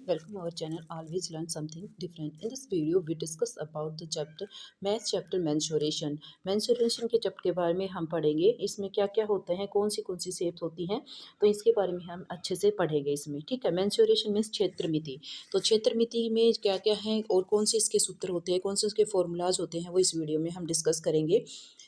Welcome our channel Always Learn Something Different. In this video we discuss about the chapter Math chapter Mensuration. Mensuration के chapter के बारे में हम पढ़ेंगे। इसमें क्या क्या होते हैं, कौन सी शेप्स होती हैं, तो इसके बारे में हम अच्छे से पढ़ेंगे इसमें। ठीक है। मेंसुरेशन मीन्स क्षेत्र मिति। तो क्षेत्र मिति में क्या क्या है और कौन से इसके सूत्र होते हैं, कौन से उसके फॉर्मूलाज होते हैं, वो इस वीडियो में हम डिस्कस करेंगे।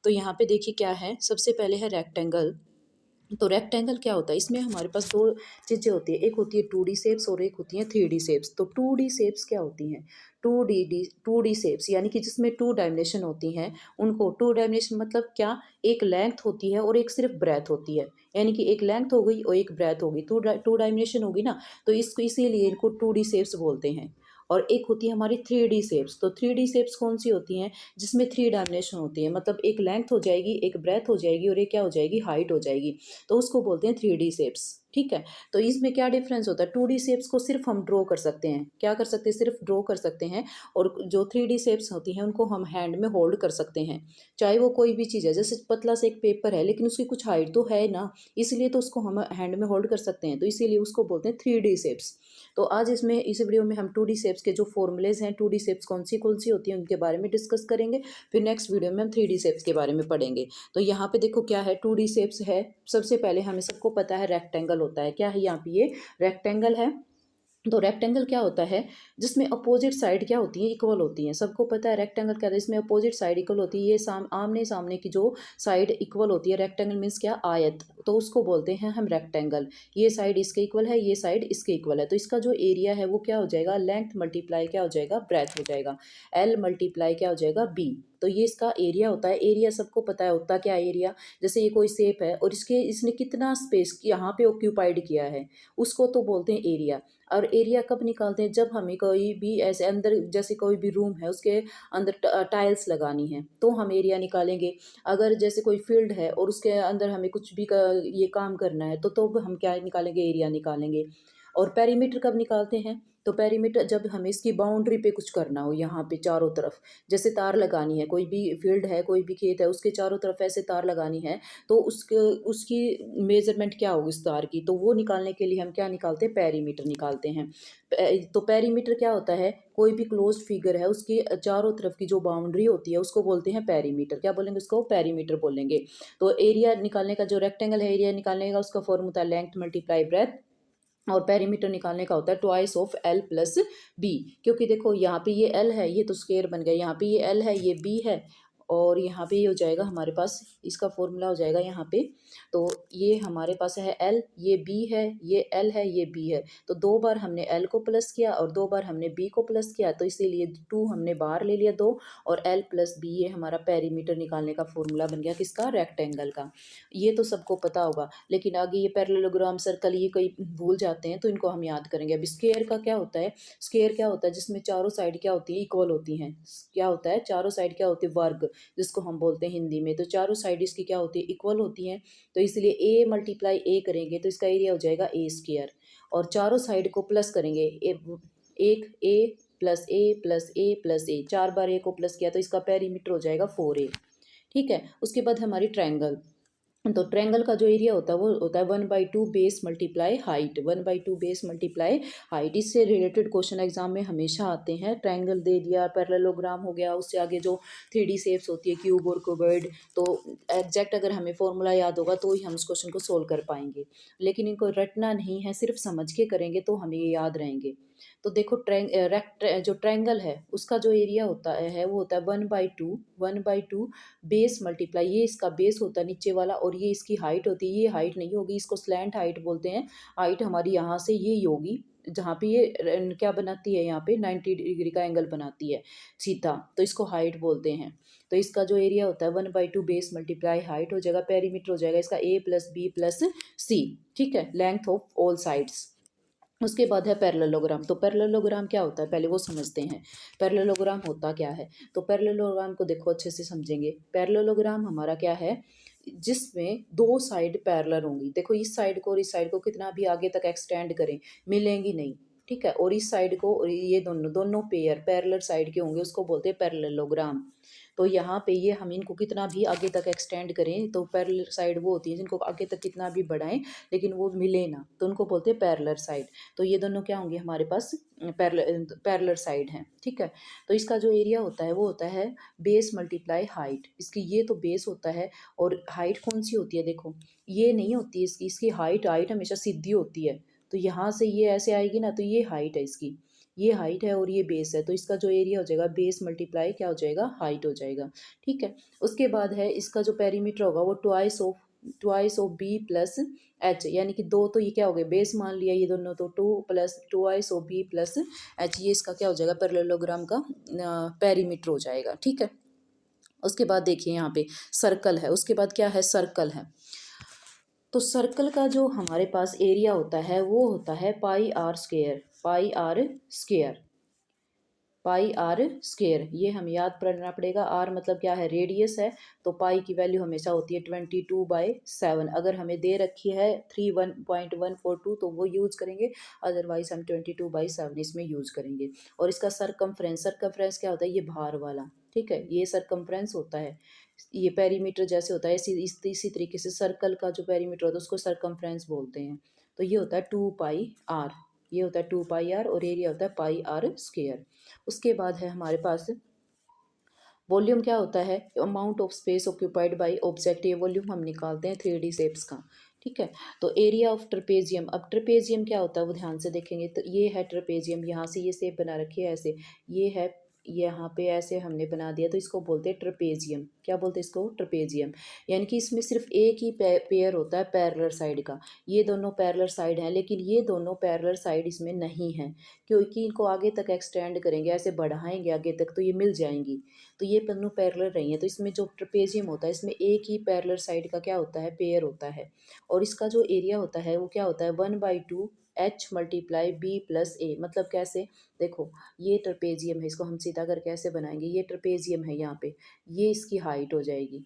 तो यहाँ पे देखिए क्या है, सबसे पहले है रेक्टेंगल। तो रेक्टेंगल क्या होता है, इसमें हमारे पास दो चीज़ें होती है, एक होती है 2D शेप्स और एक होती है 3D शेप्स। तो 2D शेप्स क्या होती हैं, 2D शेप्स यानी कि जिसमें 2 डायमेंशन होती हैं, उनको 2 डायमेंशन मतलब क्या, एक लेंथ होती है और एक सिर्फ ब्रेथ होती है। यानी कि एक लेंथ हो गई और एक ब्रेथ होगी, टू डायमेंशन होगी ना, तो इसको इसीलिए इनको 2D शेप्स बोलते हैं। और एक होती है हमारी 3D शेप्स। तो 3D शेप्स कौन सी होती हैं, जिसमें 3 डायमेंशन होती है, मतलब एक लेंथ हो जाएगी, एक ब्रेथ हो जाएगी और एक क्या हो जाएगी, हाइट हो जाएगी। तो उसको बोलते हैं 3D शेप्स। ठीक है। तो इसमें क्या डिफरेंस होता है, 2D शेप्स को सिर्फ हम ड्रॉ कर सकते हैं, क्या कर सकते हैं, सिर्फ ड्रॉ कर सकते हैं। और जो 3D शेप्स होती हैं उनको हम हैंड में होल्ड कर सकते हैं, चाहे वो कोई भी चीज़ है। जैसे पतला से एक पेपर है लेकिन उसकी कुछ हाइट तो है ना, इसलिए तो उसको हम हैंड में होल्ड कर सकते हैं, तो इसीलिए उसको बोलते हैं 3D शेप्स। तो आज इस वीडियो में हम 2D शेप्स के जो फॉर्मूलेज हैं, 2D शेप्स कौन सी होती हैं, उनके बारे में डिस्कस करेंगे। फिर नेक्स्ट वीडियो में हम 3D शेप्स के बारे में पढ़ेंगे। तो यहाँ पे देखो क्या है, 2D शेप्स है। सबसे पहले हमें सबको पता है रेक्टेंगल होता है, क्या है यहाँ पे, ये रेक्टेंगल है। तो रेक्टेंगल क्या होता है, जिसमें अपोजिट साइड क्या होती है, इक्वल होती हैं। सबको पता है रेक्टेंगल क्या है, इसमें अपोजिट साइड इक्वल होती है। ये आमने सामने की जो साइड इक्वल होती है, रेक्टेंगल मीन्स क्या, आयत, तो उसको बोलते हैं हम रेक्टेंगल। ये साइड इसके इक्वल है, ये साइड इसके इक्वल है, तो इसका जो एरिया है वो क्या हो जाएगा, लेंथ मल्टीप्लाई क्या हो जाएगा, ब्रेथ हो जाएगा, L मल्टीप्लाई क्या हो जाएगा, B। तो ये इसका एरिया होता है। एरिया सबको पता है होता क्या है एरिया, जैसे ये कोई शेप है और इसने कितना स्पेस यहाँ पे ऑक्यूपाइड किया है, उसको तो बोलते हैं एरिया। और एरिया कब निकालते हैं, जब हमें कोई भी ऐसे अंदर, जैसे कोई भी रूम है उसके अंदर टाइल्स लगानी है तो हम एरिया निकालेंगे। अगर जैसे कोई फील्ड है और उसके अंदर हमें कुछ भी ये काम करना है तो हम क्या निकालेंगे, एरिया निकालेंगे। और पेरीमीटर कब निकालते हैं, तो पेरीमीटर जब हमें इसकी बाउंड्री पे कुछ करना हो, यहाँ पे चारों तरफ जैसे तार लगानी है, कोई भी फील्ड है, कोई भी खेत है, उसके चारों तरफ ऐसे तार लगानी है, तो उसकी मेजरमेंट क्या होगी उस तार की, तो वो निकालने के लिए हम क्या निकालते हैं, पेरीमीटर निकालते हैं। तो पेरीमीटर क्या होता है, कोई भी क्लोज्ड फिगर है उसकी चारों तरफ की जो बाउंड्री होती है उसको बोलते हैं पेरीमीटर। क्या बोलेंगे, उसको पेरीमीटर बोलेंगे। तो एरिया निकालने का, जो रेक्टेंगल है, एरिया निकालने का उसका फॉर्मूला होता है लेंथ मल्टीप्लाई ब्रेथ, और पेरीमीटर निकालने का होता है twice of L plus B। क्योंकि देखो यहाँ पे ये L है, ये तो स्क्वायर बन गया, यहाँ पे ये L है, ये B है, और यहाँ पे ये हो जाएगा हमारे पास, इसका फॉर्मूला हो जाएगा यहाँ पे। तो ये हमारे पास है L, ये B है, ये L है, ये B है। तो 2 बार हमने L को प्लस किया और 2 बार हमने B को प्लस किया, तो इसीलिए 2 हमने बाहर ले लिया 2, और L प्लस B ये हमारा पेरीमीटर निकालने का फॉर्मूला बन गया, किसका, रेक्टेंगल का। ये तो सबको पता होगा, लेकिन आगे ये पैरेललोग्राम, सर्कल, ये कई भूल जाते हैं तो इनको हम याद करेंगे। अभी स्क्वायर का क्या होता है, स्क्वायर क्या होता है, जिसमें चारों साइड क्या होती है, इक्वल होती हैं। क्या होता है, चारों साइड क्या होती है, वर्ग, जिसको हम बोलते हैं हिंदी में। तो चारों साइड इसकी क्या होती है, इक्वल होती हैं, तो इसलिए ए मल्टीप्लाई ए करेंगे तो इसका एरिया हो जाएगा ए स्क्वायर, और चारों साइड को प्लस करेंगे, एक ए प्लस ए प्लस ए प्लस ए, 4 बार ए को प्लस किया तो इसका पेरीमीटर हो जाएगा 4A। ठीक है। उसके बाद हमारी ट्रायंगल। तो ट्रायंगल का जो एरिया होता है वो होता है 1/2 base multiply height, 1/2 base multiply height. इससे रिलेटेड क्वेश्चन एग्जाम में हमेशा आते हैं। ट्रायंगल दे दिया, पैरेललोग्राम हो गया, उससे आगे जो 3D शेप्स होती है, क्यूब और क्यूबॉइड, तो एग्जैक्ट अगर हमें फॉर्मूला याद होगा तो ही हम उस क्वेश्चन को सोल्व कर पाएंगे, लेकिन इनको रटना नहीं है, सिर्फ समझ के करेंगे तो हमें ये याद रहेंगे। तो देखो जो ट्रायंगल है उसका जो एरिया होता है वो होता है 1/2 बेस मल्टीप्लाई, ये इसका बेस होता है नीचे वाला, और ये इसकी हाइट होती है। ये हाइट नहीं होगी, इसको स्लैंट हाइट बोलते हैं। हाइट हमारी यहाँ से ये होगी, जहाँ पे ये क्या बनाती है, यहाँ पे 90 डिग्री का एंगल बनाती है सीधा, तो इसको हाइट बोलते हैं। तो इसका जो एरिया होता है 1/2 बेस मल्टीप्लाई हाइट हो जाएगा, पेरीमीटर हो जाएगा इसका A plus B plus C। ठीक है, लेंथ ऑफ ऑल साइड्स। उसके बाद है पैरेललोग्राम। तो पैरेललोग्राम क्या होता है, पहले वो समझते हैं। पैरेललोग्राम होता क्या है, तो पैरेललोग्राम को देखो अच्छे से समझेंगे। पैरेललोग्राम हमारा क्या है, जिसमें 2 साइड पैरेलल होंगी। देखो इस साइड को और इस साइड को कितना भी आगे तक एक्सटेंड करें, मिलेंगी नहीं। ठीक है। और इस साइड को, और ये दोनों दोनों पेयर पैरेलल साइड के होंगे, उसको बोलते हैं पैरेललोग्राम। तो यहाँ पे ये हम इनको कितना भी आगे तक एक्सटेंड करें, तो पैरेलल साइड वो होती है जिनको आगे तक कितना भी बढ़ाएं लेकिन वो मिले ना, तो उनको बोलते हैं पैरेलल साइड। तो ये दोनों क्या होंगे हमारे पास, पैरेलल साइड हैं, ठीक है। तो इसका जो एरिया होता है वो होता है बेस मल्टीप्लाई हाइट। इसकी ये तो बेस होता है, और हाइट कौन सी होती है, देखो ये नहीं होती है इसकी, इसकी हाइट हाइट हमेशा सीधी होती है। तो यहाँ से ये ऐसे आएगी ना, तो ये हाइट है इसकी, ये हाइट है और ये बेस है, तो इसका जो एरिया हो जाएगा बेस मल्टीप्लाई क्या हो जाएगा, हाइट हो जाएगा, ठीक है। उसके बाद है इसका जो पेरीमीटर होगा वो twice of B plus H, यानी कि दो, तो ये क्या हो गया बेस मान लिया ये दोनों, तो two plus twice of B plus H, ये इसका क्या हो जाएगा पैरेललोग्राम का पेरीमीटर हो जाएगा, ठीक है। उसके बाद देखिए यहाँ पे सर्कल है, उसके बाद क्या है, सर्कल है। तो सर्कल का जो हमारे पास एरिया होता है वो होता है pi r square, pi r square, pi r square, ये हमें याद करना पड़ेगा। आर मतलब क्या है, रेडियस है, तो पाई की वैल्यू हमेशा होती है 22/7। अगर हमें दे रखी है 31.142 तो वो यूज़ करेंगे, अदरवाइज हम 22/7 इसमें यूज़ करेंगे। और इसका सरकमफ्रेंस क्या होता है, ये भार वाला, ठीक है, ये सरकमफ्रेंस होता है। ये पेरीमीटर जैसे होता है इसी तरीके से सर्कल का जो पेरीमीटर होता है उसको सरकमफ्रेंस बोलते हैं। तो ये होता है 2πr, ये होता है 2πr, और एरिया होता है पाई आर स्क्वायर। उसके बाद है हमारे पास वॉल्यूम, क्या होता है, amount of space occupied by object, ये वॉल्यूम हम निकालते हैं 3D शेप्स का, ठीक है। तो एरिया ऑफ ट्रेपेजियम, अब ट्रेपेजियम क्या होता है वो ध्यान से देखेंगे, तो ये है ट्रेपेजियम, यहाँ से ये शेप बना रखी है ऐसे, ये है यहाँ पे ऐसे हमने बना दिया, तो इसको बोलते हैं ट्रेपेजियम। क्या बोलते हैं इसको, ट्रेपेजियम। यानी कि इसमें सिर्फ एक ही पेयर होता है पैरेलल साइड का, ये दोनों पैरेलल साइड हैं, लेकिन ये दोनों पैरेलल साइड इसमें नहीं है, क्योंकि इनको आगे तक एक्सटेंड करेंगे, ऐसे बढ़ाएंगे आगे तक तो ये मिल जाएंगी, तो ये दोनों पैरेलल रही हैं। तो इसमें जो ट्रेपेजियम होता है इसमें एक ही पैरेलल साइड का क्या होता है, पेयर होता है। और इसका जो एरिया होता है वो क्या होता है 1/2 H मल्टीप्लाई बी प्लस ए, मतलब कैसे, देखो ये ट्रेपेजियम है, इसको हम सीधा करके ऐसे बनाएंगे, ये ट्रेपेजियम है यहाँ पे, ये इसकी हाइट हो जाएगी,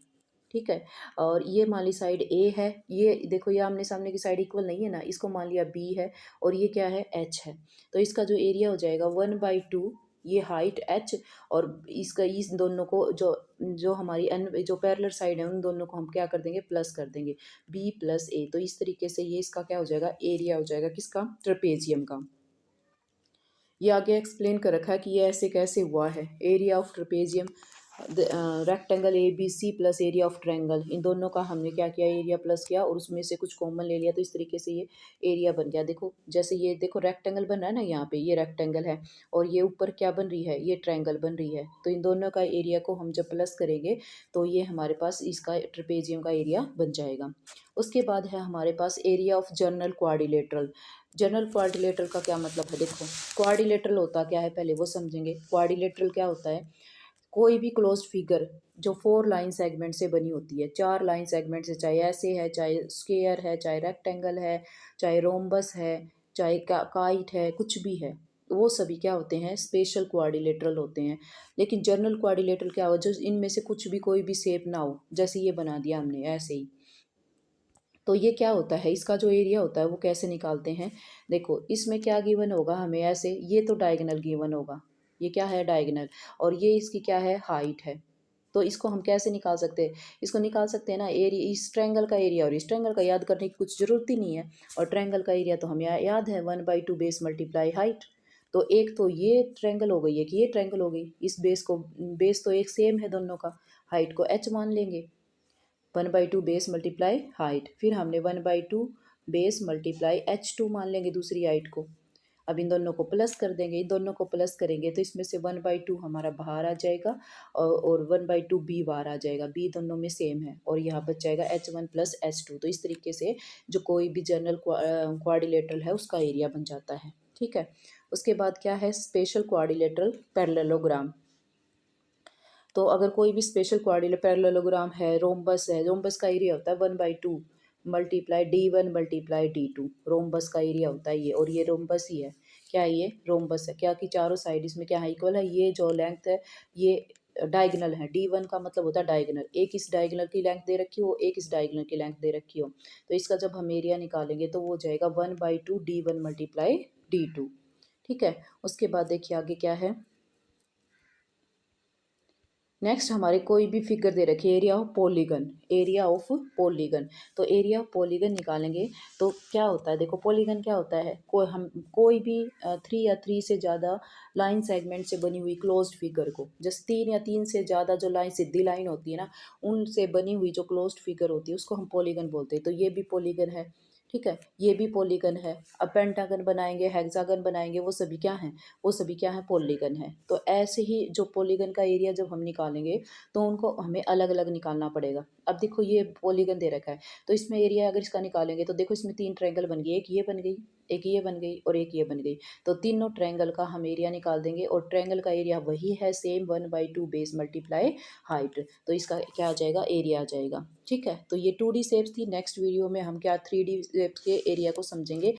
ठीक है। और ये मान ली साइड ए है, ये देखो ये आमने सामने की साइड इक्वल नहीं है ना, इसको मान लिया बी है, और ये क्या है एच है। तो इसका जो एरिया हो जाएगा 1/2, ये हाइट एच, और इसका इस दोनों को जो जो हमारी जो पैरेलल साइड है उन दोनों को हम क्या कर देंगे, प्लस कर देंगे, बी प्लस ए। तो इस तरीके से ये इसका क्या हो जाएगा, एरिया हो जाएगा किसका, ट्रेपेजियम का। ये आगे एक्सप्लेन कर रखा है कि ये ऐसे कैसे हुआ है, area of trapezium rectangle A B C plus area of triangle, इन दोनों का हमने क्या किया, एरिया प्लस किया और उसमें से कुछ कॉमन ले लिया, तो इस तरीके से ये एरिया बन गया। देखो जैसे ये देखो रेक्टेंगल बन रहा है ना, यहाँ पे ये रेक्टेंगल है और ये ऊपर क्या बन रही है, ये ट्रायंगल बन रही है, तो इन दोनों का एरिया को हम जब प्लस करेंगे तो ये हमारे पास इसका ट्रेपेजियम का एरिया बन जाएगा। उसके बाद है हमारे पास area of general quadrilateral. General quadrilateral का क्या मतलब है, देखो क्वाड्रिलेटरल होता क्या है पहले वो समझेंगे। क्वाड्रिलेटरल क्या होता है, कोई भी क्लोज्ड फिगर जो 4 लाइन सेगमेंट से बनी होती है, 4 लाइन सेगमेंट से, चाहे ऐसे है, चाहे स्क्वायर है, चाहे रेक्टेंगल है, चाहे रोम्बस है, चाहे काइट है, कुछ भी है, वो सभी क्या होते हैं, स्पेशल क्वाड्रिलेटरल होते हैं। लेकिन जनरल क्वाड्रिलेटरल क्या हो, जो इनमें से कुछ भी कोई भी शेप ना हो, जैसे ये बना दिया हमने ऐसे ही, तो ये क्या होता है, इसका जो एरिया होता है वो कैसे निकालते हैं, देखो इसमें क्या गिवन होगा हमें ऐसे, ये तो डायगोनल गिवन होगा, ये क्या है डायगोनल, और ये इसकी क्या है, हाइट है। तो इसको हम कैसे निकाल सकते हैं, इसको निकाल सकते हैं ना, एरिया इस ट्रायंगल का एरिया और इस ट्रायंगल का याद करने की कुछ ज़रूरत ही नहीं है, और ट्रायंगल का एरिया तो हमें याद है 1/2 बेस मल्टीप्लाई हाइट। तो एक तो ये ट्रायंगल हो गई है कि ये ट्रायंगल हो गई, इस बेस को, बेस तो एक सेम है दोनों का, हाइट को h मान लेंगे, 1/2 बेस मल्टीप्लाई हाइट, फिर हमने 1/2 बेस मल्टीप्लाई h2 मान लेंगे दूसरी हाइट को। अब इन दोनों को प्लस कर देंगे, इन दोनों को प्लस करेंगे तो इसमें से 1/2 हमारा बाहर आ जाएगा और 1/2 बी बाहर आ जाएगा, बी दोनों में सेम है, और यहाँ बच जाएगा h1 प्लस h2। तो इस तरीके से जो कोई भी जनरल क्वाड्रिलेटरल है उसका एरिया बन जाता है, ठीक है। उसके बाद क्या है, स्पेशल क्वाड्रिलेटरल पैरेललोग्राम। तो अगर कोई भी स्पेशल क्वाड्रिलेटरल पैरेललोग्राम है, रोम्बस है, रोम्बस का एरिया होता है 1/2 multiply D1 multiply D2, rhombus का एरिया होता है ये, और ये रोम्बस ही है, क्या है ये रोम्बस है, क्या कि चारों साइड इसमें क्या है, इक्वल है, ये जो लेंथ है ये डायगोनल है, D1 का मतलब होता है डायगोनल, एक इस डायगोनल की लेंथ दे रखी हो, एक इस डायगोनल की लेंथ दे रखी हो, तो इसका जब हम एरिया निकालेंगे तो वो हो जाएगा 1/2 D1 मल्टीप्लाई D2, ठीक है। उसके बाद देखिए आगे क्या है। नेक्स्ट हमारे कोई भी फिगर दे रखी है, area of polygon, area of polygon. तो एरिया ऑफ पॉलीगन निकालेंगे तो क्या होता है, देखो पॉलीगन क्या होता है, कोई भी 3 से ज़्यादा लाइन सेगमेंट से बनी हुई क्लोज्ड फिगर को, जैसे 3 से ज़्यादा जो लाइन सीधी लाइन होती है ना, उनसे बनी हुई जो क्लोज्ड फिगर होती है उसको हम पॉलीगन बोलते हैं। तो ये भी पॉलीगन है, ठीक है, ये भी पॉलीगन है। अब पेंटागन बनाएंगे, हेक्सागन बनाएंगे, वो सभी क्या हैं, वो सभी क्या है, पॉलीगन है। तो ऐसे ही जो पॉलीगन का एरिया जब हम निकालेंगे तो उनको हमें अलग अलग निकालना पड़ेगा। अब देखो ये पॉलीगन दे रखा है, तो इसमें एरिया अगर इसका निकालेंगे तो देखो इसमें 3 ट्रायंगल बन गई, एक ये बन गई, एक ये बन गई और एक ये बन गई। तो तीनों ट्रायंगल का हम एरिया निकाल देंगे और ट्रायंगल का एरिया वही है सेम, 1/2 बेस मल्टीप्लाई हाइट। तो इसका क्या आ जाएगा, एरिया आ जाएगा। ठीक है, तो ये 2D शेप्स थी। नेक्स्ट वीडियो में हम क्या 3D शेप्स के एरिया को समझेंगे।